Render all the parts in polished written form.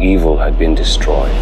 Evil had been destroyed.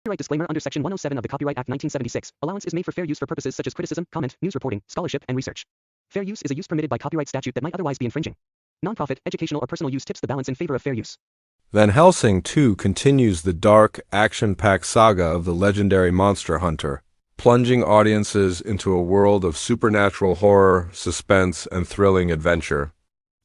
Copyright disclaimer under Section 107 of the Copyright Act 1976. Allowance is made for fair use for purposes such as criticism, comment, news reporting, scholarship, and research. Fair use is a use permitted by copyright statute that might otherwise be infringing. Nonprofit, educational, or personal use tips the balance in favor of fair use. Van Helsing 2 continues the dark, action-packed saga of the legendary monster hunter, plunging audiences into a world of supernatural horror, suspense, and thrilling adventure.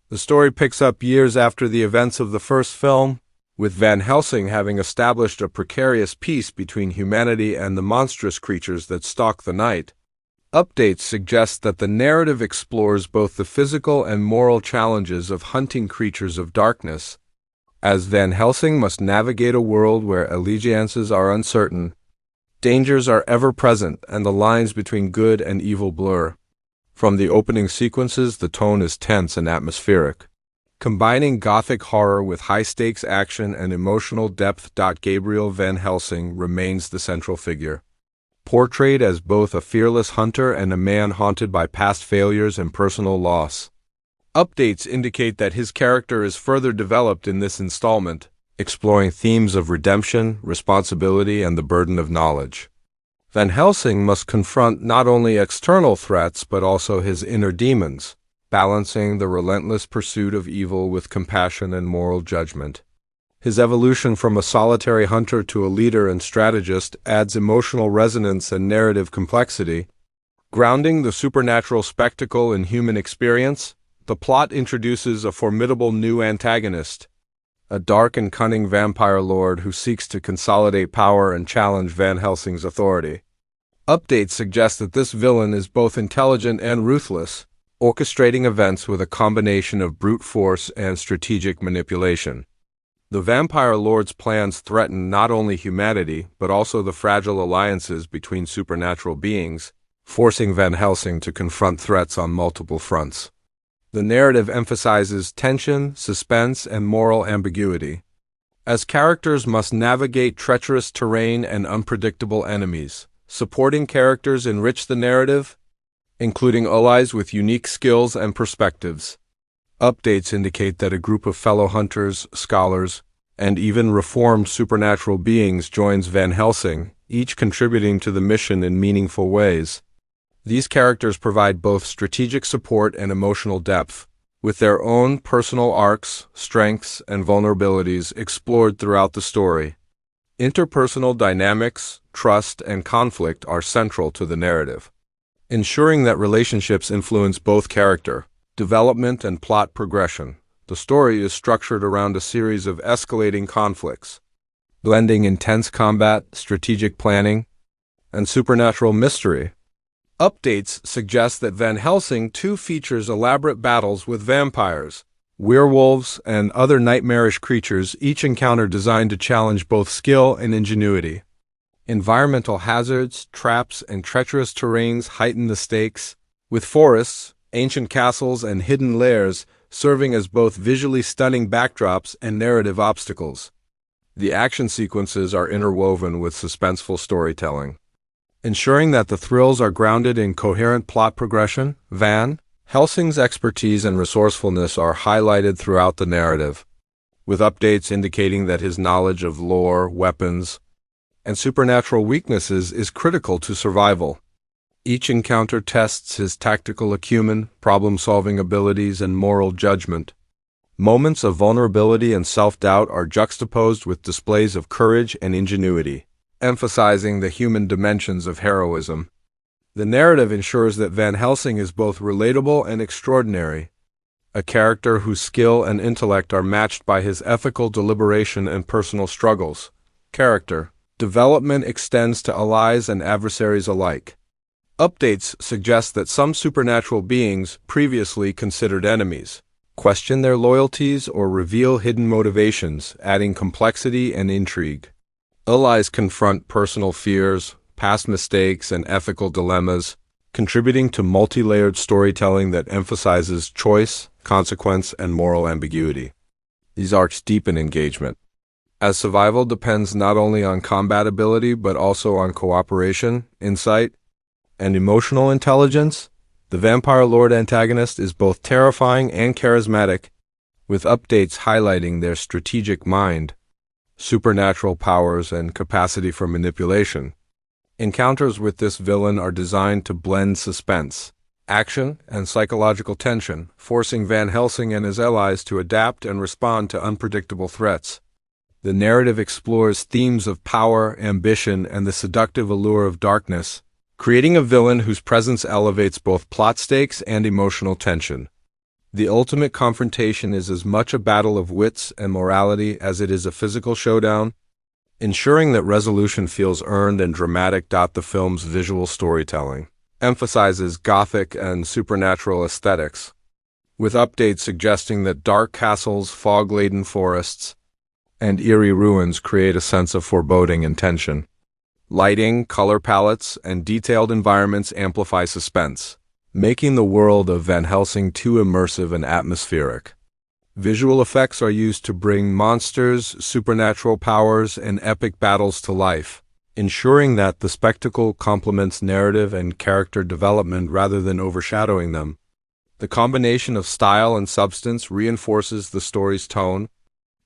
The story picks up years after the events of the first film, with Van Helsing having established a precarious peace between humanity and the monstrous creatures that stalk the night. Updates suggest that the narrative explores both the physical and moral challenges of hunting creatures of darkness, as Van Helsing must navigate a world where allegiances are uncertain, dangers are ever present, and the lines between good and evil blur. From the opening sequences, the tone is tense and atmospheric, combining gothic horror with high-stakes action and emotional depth. Gabriel Van Helsing remains the central figure, portrayed as both a fearless hunter and a man haunted by past failures and personal loss. Updates indicate that his character is further developed in this installment, exploring themes of redemption, responsibility, and the burden of knowledge. Van Helsing must confront not only external threats but also his inner demons, balancing the relentless pursuit of evil with compassion and moral judgment. His evolution from a solitary hunter to a leader and strategist adds emotional resonance and narrative complexity. Grounding the supernatural spectacle in human experience, the plot introduces a formidable new antagonist, a dark and cunning vampire lord who seeks to consolidate power and challenge Van Helsing's authority. Updates suggest that this villain is both intelligent and ruthless, orchestrating events with a combination of brute force and strategic manipulation. The vampire lord's plans threaten not only humanity but also the fragile alliances between supernatural beings, forcing Van Helsing to confront threats on multiple fronts. The narrative emphasizes tension, suspense, and moral ambiguity, as characters must navigate treacherous terrain and unpredictable enemies. Supporting characters enrich the narrative, including allies with unique skills and perspectives. Updates indicate that a group of fellow hunters, scholars, and even reformed supernatural beings joins Van Helsing, each contributing to the mission in meaningful ways. These characters provide both strategic support and emotional depth, with their own personal arcs, strengths, and vulnerabilities explored throughout the story. Interpersonal dynamics, trust, and conflict are central to the narrative, ensuring that relationships influence both character development and plot progression. The story is structured around a series of escalating conflicts, blending intense combat, strategic planning, and supernatural mystery. Updates suggest that Van Helsing 2 features elaborate battles with vampires, werewolves, and other nightmarish creatures, each encounter designed to challenge both skill and ingenuity. Environmental hazards, traps, and treacherous terrains heighten the stakes, with forests, ancient castles, and hidden lairs serving as both visually stunning backdrops and narrative obstacles. The action sequences are interwoven with suspenseful storytelling, ensuring that the thrills are grounded in coherent plot progression. Van Helsing's expertise and resourcefulness are highlighted throughout the narrative, with updates indicating that his knowledge of lore, weapons, and supernatural weaknesses is critical to survival. Each encounter tests his tactical acumen, problem-solving abilities, and moral judgment. Moments of vulnerability and self-doubt are juxtaposed with displays of courage and ingenuity, emphasizing the human dimensions of heroism. The narrative ensures that Van Helsing is both relatable and extraordinary, a character whose skill and intellect are matched by his ethical deliberation and personal struggles. Character development extends to allies and adversaries alike. Updates suggest that some supernatural beings, previously considered enemies, question their loyalties or reveal hidden motivations, adding complexity and intrigue. Allies confront personal fears, past mistakes, and ethical dilemmas, contributing to multi-layered storytelling that emphasizes choice, consequence, and moral ambiguity. These arcs deepen engagement, as survival depends not only on combat ability but also on cooperation, insight, and emotional intelligence. The Vampire Lord antagonist is both terrifying and charismatic, with updates highlighting their strategic mind. supernatural powers, and capacity for manipulation. Encounters with this villain are designed to blend suspense, action, and psychological tension, forcing Van Helsing and his allies to adapt and respond to unpredictable threats. The narrative explores themes of power, ambition, and the seductive allure of darkness, creating a villain whose presence elevates both plot stakes and emotional tension. The ultimate confrontation is as much a battle of wits and morality as it is a physical showdown, ensuring that resolution feels earned and dramatic. The film's visual storytelling emphasizes gothic and supernatural aesthetics, with updates suggesting that dark castles, fog-laden forests, and eerie ruins create a sense of foreboding and tension. Lighting, color palettes, and detailed environments amplify suspense, making the world of Van Helsing too immersive and atmospheric. Visual effects are used to bring monsters, supernatural powers, and epic battles to life, ensuring that the spectacle complements narrative and character development rather than overshadowing them. The combination of style and substance reinforces the story's tone,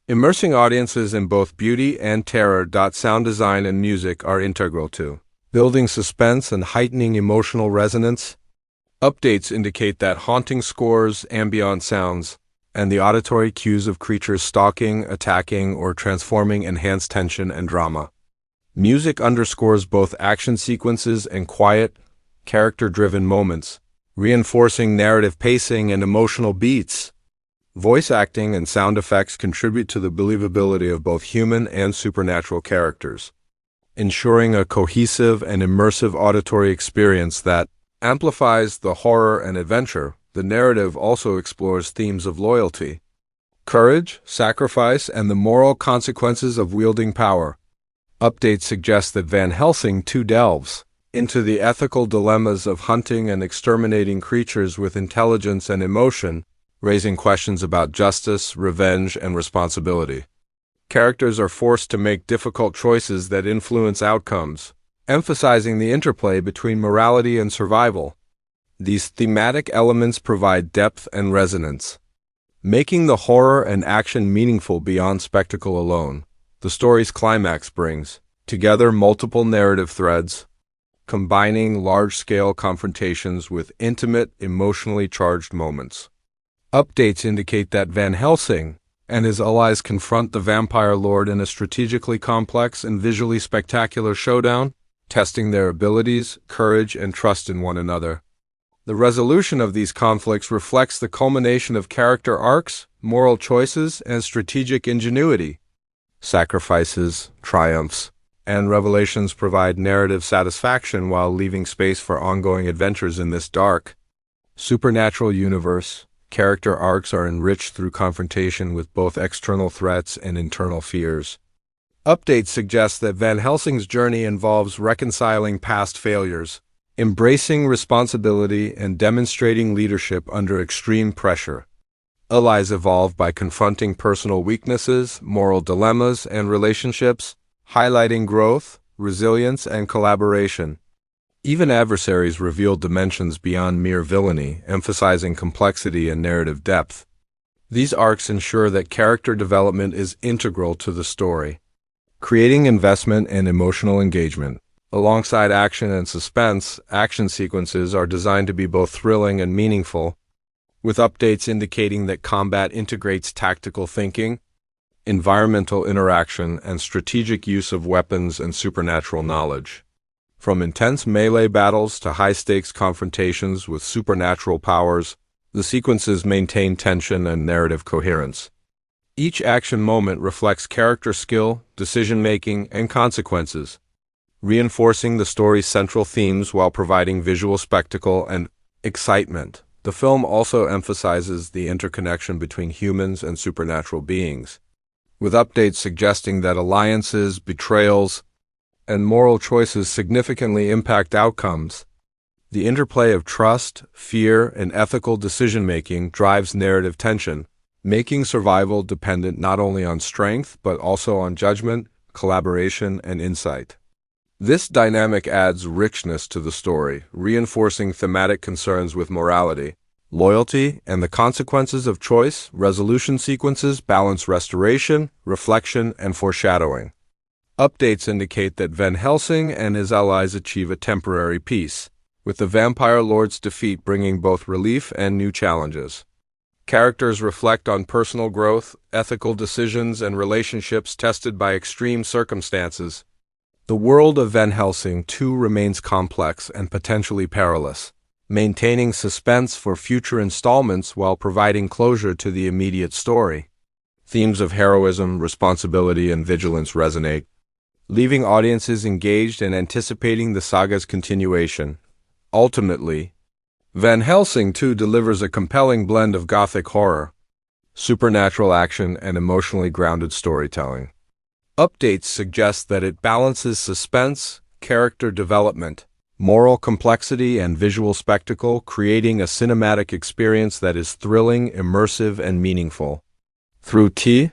immersing audiences in both beauty and terror. Sound design and music are integral to building suspense and heightening emotional resonance. Updates indicate that haunting scores, ambient sounds, and the auditory cues of creatures stalking, attacking, or transforming enhance tension and drama. Music underscores both action sequences and quiet, character-driven moments, reinforcing narrative pacing and emotional beats. Voice acting and sound effects contribute to the believability of both human and supernatural characters, ensuring a cohesive and immersive auditory experience that amplifies the horror and adventure. The narrative also explores themes of loyalty, courage, sacrifice, and the moral consequences of wielding power. Updates suggest that Van Helsing too delves into the ethical dilemmas of hunting and exterminating creatures with intelligence and emotion, raising questions about justice, revenge, and responsibility. Characters are forced to make difficult choices that influence outcomes, emphasizing the interplay between morality and survival. These thematic elements provide depth and resonance, making the horror and action meaningful beyond spectacle alone. The story's climax brings together multiple narrative threads, combining large-scale confrontations with intimate, emotionally charged moments. Updates indicate that Van Helsing and his allies confront the vampire lord in a strategically complex and visually spectacular showdown, testing their abilities, courage, and trust in one another. The resolution of these conflicts reflects the culmination of character arcs, moral choices, and strategic ingenuity. Sacrifices, triumphs, and revelations provide narrative satisfaction while leaving space for ongoing adventures in this dark, supernatural universe. Character arcs are enriched through confrontation with both external threats and internal fears. Updates suggest that Van Helsing's journey involves reconciling past failures, embracing responsibility, and demonstrating leadership under extreme pressure. Allies evolve by confronting personal weaknesses, moral dilemmas, and relationships, highlighting growth, resilience, and collaboration. Even adversaries reveal dimensions beyond mere villainy, emphasizing complexity and narrative depth. These arcs ensure that character development is integral to the story, creating investment and emotional engagement. Alongside action and suspense, action sequences are designed to be both thrilling and meaningful, with updates indicating that combat integrates tactical thinking, environmental interaction, and strategic use of weapons and supernatural knowledge. From intense melee battles to high-stakes confrontations with supernatural powers, the sequences maintain tension and narrative coherence. Each action moment reflects character skill, decision-making, and consequences, reinforcing the story's central themes while providing visual spectacle and excitement. The film also emphasizes the interconnection between humans and supernatural beings, with updates suggesting that alliances, betrayals, and moral choices significantly impact outcomes. The interplay of trust, fear, and ethical decision-making drives narrative tension, making survival dependent not only on strength but also on judgment, collaboration, and insight. This dynamic adds richness to the story, reinforcing thematic concerns with morality, loyalty, and the consequences of choice. Resolution sequences balance restoration, reflection, and foreshadowing. Updates indicate that Van Helsing and his allies achieve a temporary peace, with the vampire lord's defeat bringing both relief and new challenges. Characters reflect on personal growth, ethical decisions, and relationships tested by extreme circumstances. The world of Van Helsing, too, remains complex and potentially perilous, maintaining suspense for future installments while providing closure to the immediate story. Themes of heroism, responsibility, and vigilance resonate, leaving audiences engaged and anticipating the saga's continuation. Ultimately, Van Helsing 2 delivers a compelling blend of gothic horror, supernatural action, and emotionally grounded storytelling. Updates suggest that it balances suspense, character development, moral complexity, and visual spectacle, creating a cinematic experience that is thrilling, immersive, and meaningful. Through T.